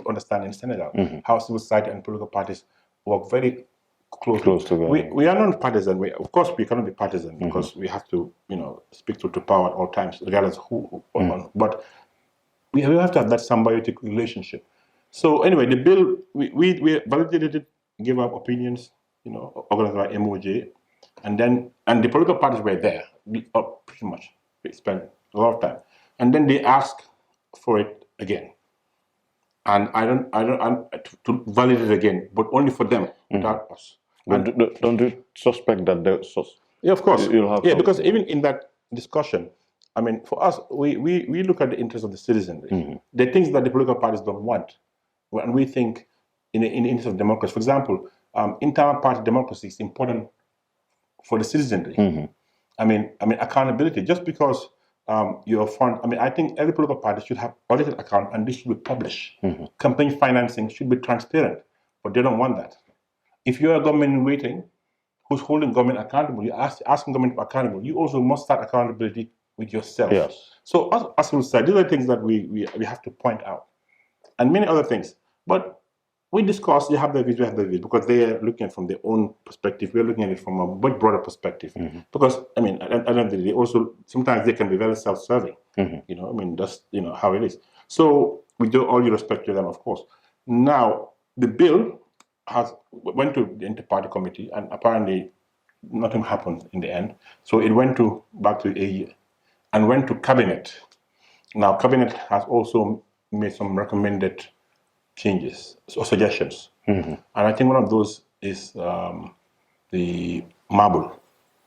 understand in Senegal how civil society and political parties work very close together. We are not partisan. Of course, we cannot be partisan because we have to speak to power at all times, regardless of who. But we have to have that symbiotic relationship. So anyway, the bill, we validated it, gave our opinions, organized by MOJ, and the political parties were there, pretty much. We spent a lot of time, and then they asked for it again, and I'm to validate it again, but only for them, without us. And don't you suspect that yeah, of course, you'll have because even in that discussion, I mean, for us, we look at the interests of the citizenry. The things that the political parties don't want. And we think in the interest of democracy. For example, internal party democracy is important for the citizenry. I mean, accountability. Just because you're fund, I think every political party should have audited account, and this should be published. Campaign financing should be transparent, but they don't want that. If you're a government in waiting who's holding government accountable, you're asking government to be accountable, you also must start accountability with yourself. Yes. So as we said, these are things that we have to point out, and many other things. But we discuss, they have their views, we have their views, because they are looking at it from their own perspective. We're looking at it from a much broader perspective. Because, I mean, at the end of the day, also, sometimes they can be very self-serving. You know, I mean, that's, you know, how it is. So, we do all due respect to them, of course. Now, the bill went to the inter-party committee, and apparently nothing happened in the end. So, it went back to AE and went to cabinet. Now, cabinet has also made some recommended changes or suggestions, and I think one of those is the marble.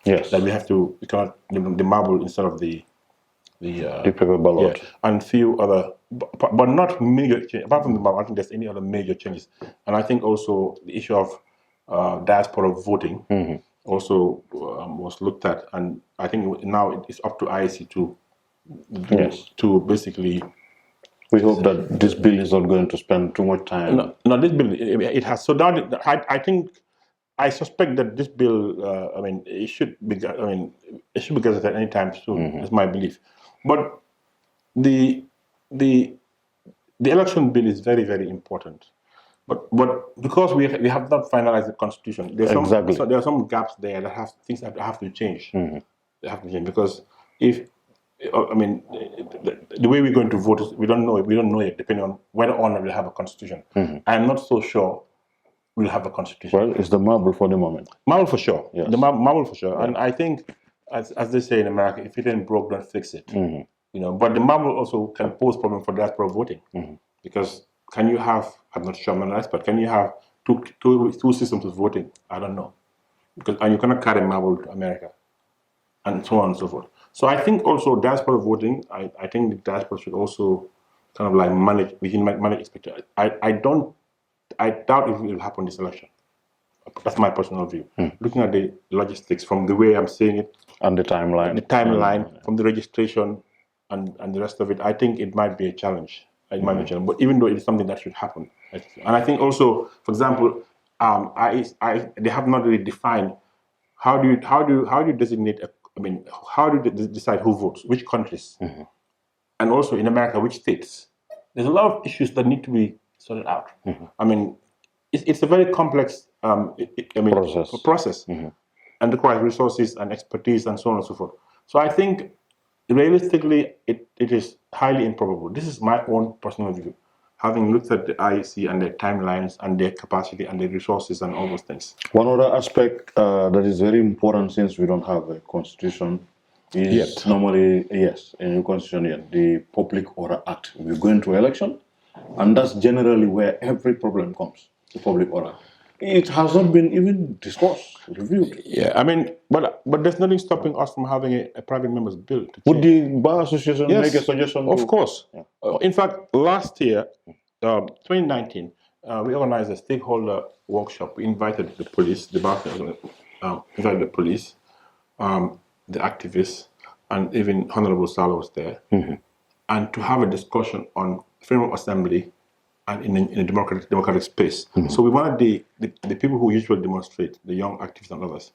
Yes. That we have to become the marble instead of the paper ballot. Yeah, and few other, but not major change. Apart from the marble, I think there's any other major changes, and I think also the issue of diaspora voting also was looked at, and I think now it's up to IEC to basically. We hope that this bill is not going to spend too much time. No, this bill, it has. So now, I suspect that this bill, I mean, it should be gazetted at any time soon. That's my belief. But the election bill is very, very important. But because we have not finalized the constitution, there are some gaps there that things that have to change. They have to change because I mean, the way we're going to vote is we don't know yet, depending on whether or not we'll have a constitution. I'm not so sure we'll have a constitution. Well, it's the marble for the moment. Marble for sure. Yes. The marble for sure. Yeah. And I think, as they say in America, if it ain't broke, don't fix it. You know, but the marble also can pose problem for diaspora voting because can you have? I'm not sure, I'm not an expert. Can you have two systems of voting? I don't know, and you cannot carry marble to America, and so on and so forth. So I think also diaspora voting, I think the diaspora should also kind of like manage expectations. I doubt it will happen this election. That's my personal view. Looking at the logistics from the way I'm seeing it. And the timeline. From the registration and the rest of it, I think it might be a challenge. It might be a challenge. But even though it is something that should happen. And I think also, for example, they have not really defined how do you designate how do you decide who votes, which countries, and also in America, which states. There's a lot of issues that need to be sorted out. I mean, it's a very complex process and requires resources and expertise and so on and so forth. So I think, realistically, it is highly improbable. This is my own personal view, having looked at the IEC and their timelines and their capacity and their resources and all those things. One other aspect that is very important, since we don't have a constitution, is normally, in the constitution yet, the Public Order Act. We go into election, and that's generally where every problem comes, the public order. It has not been even discussed, reviewed. Yeah, I mean, but there's nothing stopping us from having a private member's bill. Would the Bar Association make a suggestion? Of course. Yeah. In fact, last year, 2019, we organized a stakeholder workshop. We invited the police, the activists, and even Honorable Salieu was there, and to have a discussion on freedom of assembly and in a democratic space. So we wanted the people who usually demonstrate, the young activists and others,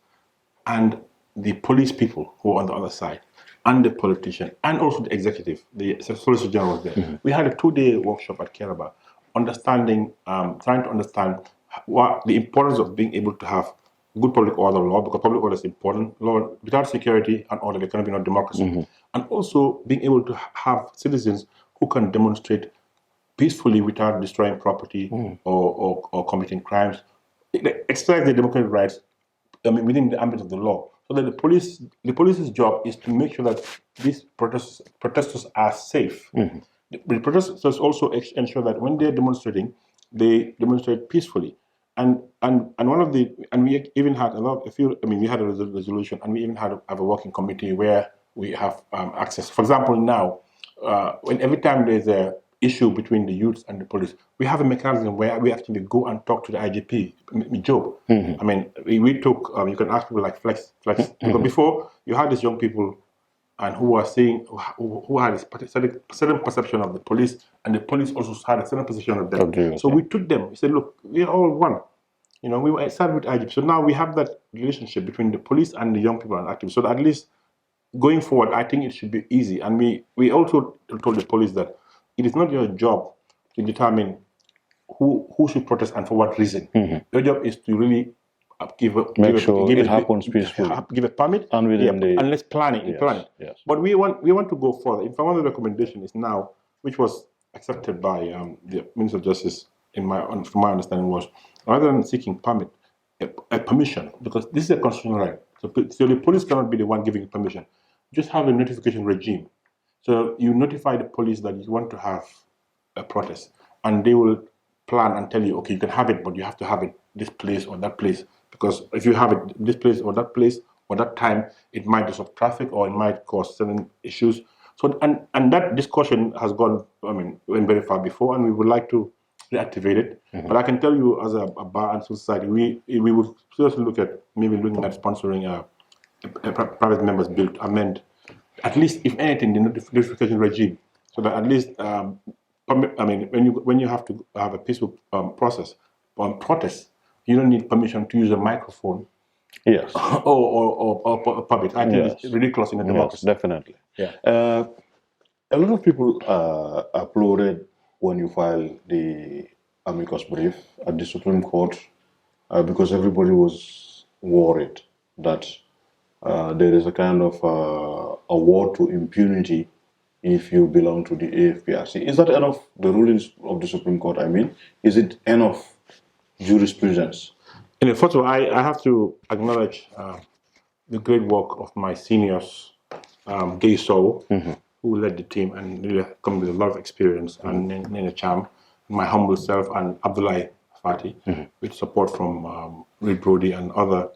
and the police people who are on the other side, and the politician, and also the executive, the Solicitor General was there. We had a 2-day workshop at Keraba, trying to understand what the importance of being able to have good public order law, because public order is important. Law, without security and order, there cannot be no democracy. And also being able to have citizens who can demonstrate peacefully without destroying property or committing crimes, exercise their democratic rights within the ambit of the law. So that the police's job is to make sure that these protesters are safe. The protesters also ensure that when they're demonstrating, they demonstrate peacefully. And we even had we had a resolution, and we even had a working committee where we have access. For example, now, every time there's a issue between the youths and the police, we have a mechanism where we actually go and talk to the IGP, Job. I mean, we took, you can ask people like Flex. Because before, you had these young people and who were saying, who had a certain perception of the police, and the police also had a certain perception of them. So we took them, we said, look, we're all one. You know, we started with IGP. So now we have that relationship between the police and the young people and activists. So that at least going forward, I think it should be easy. And we also told the police that it is not your job to determine who should protest and for what reason. Your job is to really give a permit and within and let's plan it. Yes. But we want to go further. In fact, one of the recommendations is now, which was accepted by the Minister of Justice, from my understanding, was rather than seeking permit, a permission, because this is a constitutional right. So the police cannot be the one giving permission. Just have a notification regime. So you notify the police that you want to have a protest, and they will plan and tell you, okay, you can have it, but you have to have it this place or that place, because if you have it this place or that time, it might disrupt traffic or it might cause certain issues. So and that discussion has gone, went very far before, and we would like to reactivate it. But I can tell you, as a bar and society, we would seriously looking at sponsoring a private members bill to amend, at least, if anything, the notification regime, so that at least, when you have to have a peaceful process on protest, you don't need permission to use a microphone. Yes. or public. I think it's ridiculous in a democracy. Yes, definitely. Yeah. A lot of people applauded when you filed the amicus brief at the Supreme Court because everybody was worried that there is a kind of award to impunity if you belong to the AFPRC. Is that enough, the rulings of the Supreme Court, is it enough jurisprudence? First of all, I have to acknowledge the great work of my seniors, Gay Soul, who led the team and really come with a lot of experience, and Nina Cham, my humble self, and Abdullahi Fati, with support from Reed Brody and other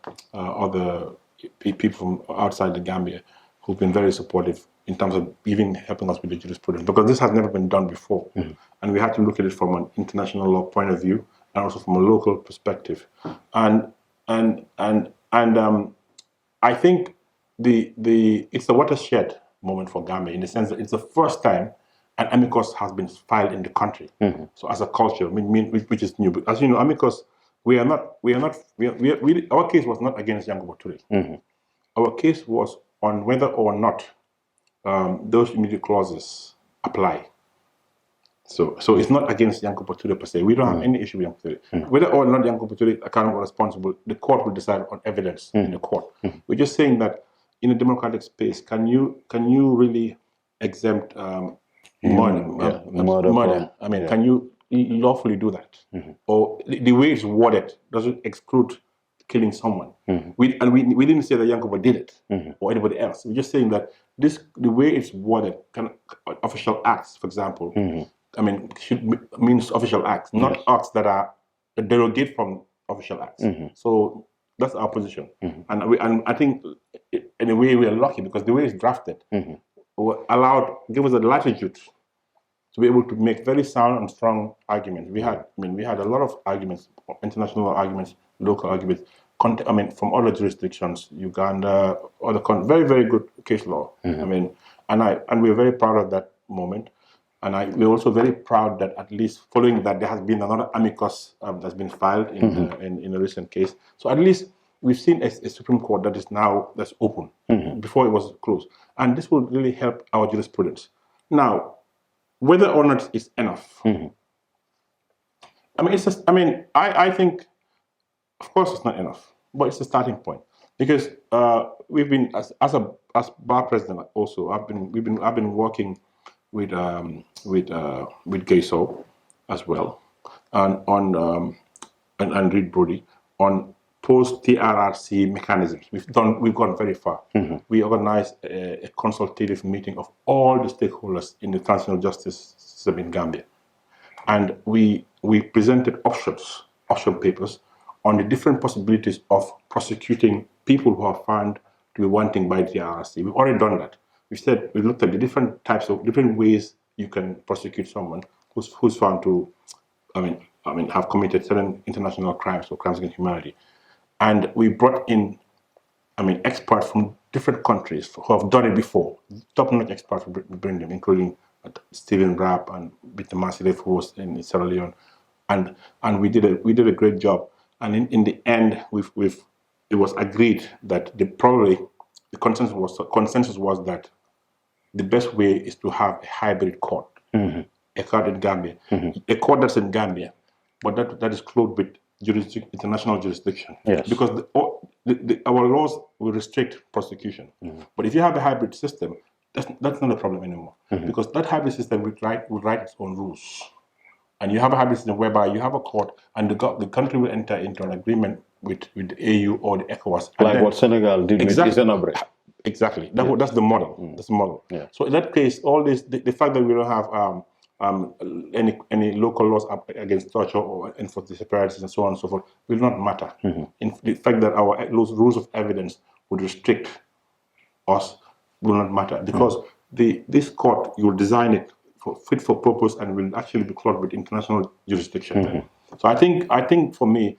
people from outside the Gambia, who've been very supportive in terms of even helping us with the jurisprudence, because this has never been done before, and we had to look at it from an international law point of view and also from a local perspective, and I think it's a watershed moment for Gambia, in the sense that it's the first time an amicus has been filed in the country. So as a culture, which is new. But as you know, amicus, our case was not against Yankuba Touré. Our case was on whether or not those immediate clauses apply. So it's not against Yankuba Touré per se. We don't have any issue with Yankuba Touré. Whether or not Yankuba Touré is accountable or responsible, the court will decide on evidence in the court. We're just saying that in a democratic space, can you really exempt murder? Can you lawfully do that? Or the way it's worded doesn't exclude killing someone. We didn't say that Yankuba did it or anybody else. We're just saying that the way it's worded, official acts, for example, means official acts, not acts that are derogate from official acts. So that's our position, and I think in a way we are lucky, because the way it's drafted give us a latitude to be able to make very sound and strong arguments. We had a lot of arguments, international arguments, local arguments, from other jurisdictions, Uganda, other countries, very, very good case law. And we're very proud of that moment. And we're also very proud that at least following that, there has been another amicus that's been filed in a recent case. So at least we've seen a Supreme Court that's open. Before it was closed. And this will really help our jurisprudence. Now, whether or not it's enough. I think, of course, it's not enough, but it's a starting point, because we've been as bar president also. I've been working with Gayso as well, and Reed Brody on post TRRC mechanisms. We've gone very far. We organized a consultative meeting of all the stakeholders in the transitional justice system in Gambia, and we presented option papers on the different possibilities of prosecuting people who are found to be wanting by the TRRC. We've already done that. We looked at the different ways you can prosecute someone who's found to, have committed certain international crimes or crimes against humanity. And we brought in, experts from different countries who have done it before. Top-notch experts, we bring them, including Stephen Rapp and Bitte Masile, who was in Sierra Leone, and we did a great job. And in the end, it was agreed that the consensus was that the best way is to have a hybrid court, a court in Gambia, a court that's in Gambia, but that is clothed with international jurisdiction. Yes. Because our laws will restrict prosecution. But if you have a hybrid system, that's not a problem anymore. Because that hybrid system will write its own rules. And you have a hybrid system whereby you have a court, and the country will enter into an agreement with the AU or the ECOWAS. Like what Senegal did with Isenabre. Exactly. That's the model. That's the model. Yeah. So in that case, all this, the fact that we don't have any local laws against torture or enforce the separatists and so on and so forth will not matter. In the fact that our rules of evidence would restrict us will not matter, because this court, you'll design it fit for purpose and will actually be clothed with international jurisdiction. So I think for me,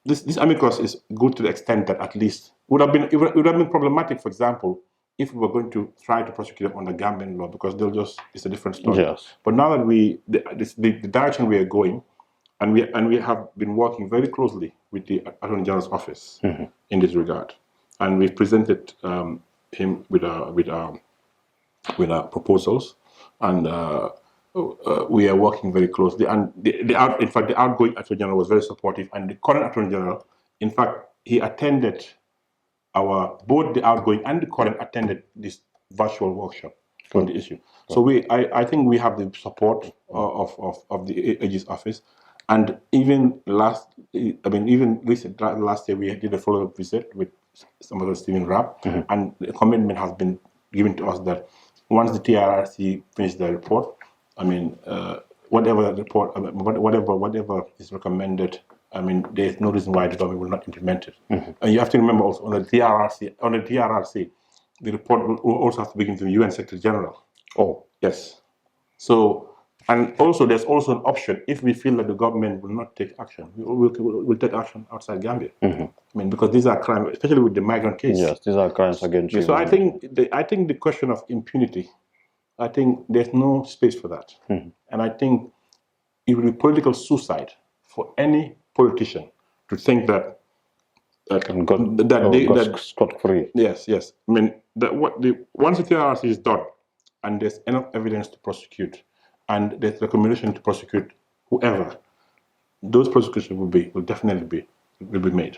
this amicus is good to the extent that at least it would have been problematic, for example, if we were going to try to prosecute them under Gambian law, because it's a different story. Yes. But now that the direction we are going, and we have been working very closely with the Attorney General's office in this regard, and we've presented him with our proposals, and we are working very closely. And in fact, the outgoing Attorney General was very supportive, and the current Attorney General, in fact, he attended both the outgoing and the current attended this virtual workshop on the issue. So I think we have the support of the AG's office, and even last year we did a follow-up visit with some of the Stephen Rapp, and the commitment has been given to us that once the TRRC finishes the report, whatever is recommended, there's no reason why the government will not implement it. And you have to remember also on the TRRC, the report will also have to be given to the UN Secretary General. Oh, yes. So, and also there's also an option if we feel that the government will not take action, we'll take action outside Gambia. Because these are crimes, especially with the migrant case. Yes, these are crimes against humanity. So I think the question of impunity, I think there's no space for that. And I think it will be political suicide for any politician to think that scot-free. Yes. Once the TRRC is done, and there's enough evidence to prosecute, and there's recommendation to prosecute whoever, those prosecutions will definitely be made.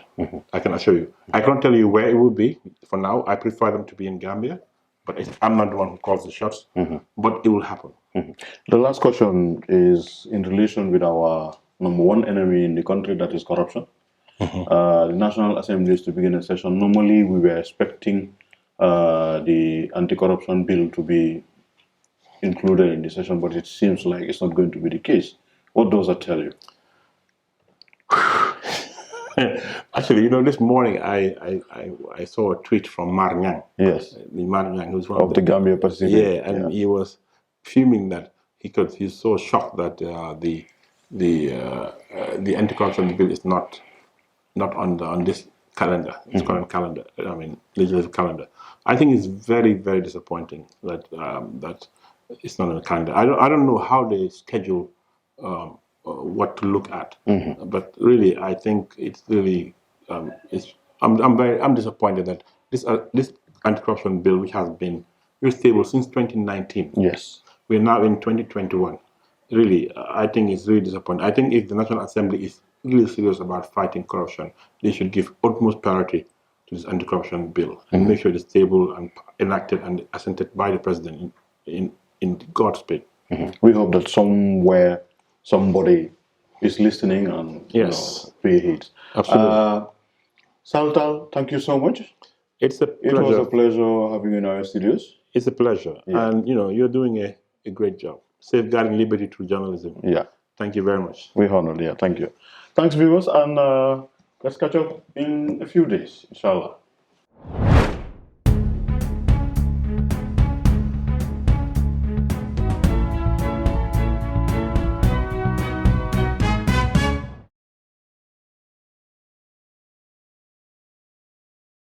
I can assure you. I can't tell you where it will be for now. I prefer them to be in Gambia, but I'm not the one who calls the shots. But it will happen. The last question is in relation with our number one enemy in the country, that is corruption. The National Assembly is to begin a session. Normally, we were expecting the anti-corruption bill to be included in the session, but it seems like it's not going to be the case. What does that tell you? Actually, this morning I saw a tweet from Mar Nyang. Yes. Mar Nyang, who's one of the Gambia Bar Association. Yeah, and he was fuming that he's so shocked that the anti-corruption bill is not on this calendar, its current calendar. Legislative calendar. I think it's very, very disappointing that that it's not on the calendar. I don't know how they schedule what to look at, but really, I think it's really I'm disappointed that this anti-corruption bill, which has been very stable since 2019. Yes, we're now in 2021. Really, I think it's really disappointing. I think if the National Assembly is really serious about fighting corruption, they should give utmost priority to this anti-corruption bill and make sure it's stable and enacted and assented by the president in God's speed. We hope that somewhere somebody is listening and pay heed. Absolutely. Salieu Taal, thank you so much. It was a pleasure having you in our studios. It's a pleasure, and you're doing a great job, safeguarding liberty through journalism. Yeah. Thank you very much. We're honored. Yeah, thank you. Thanks, viewers, and let's catch up in a few days, inshallah.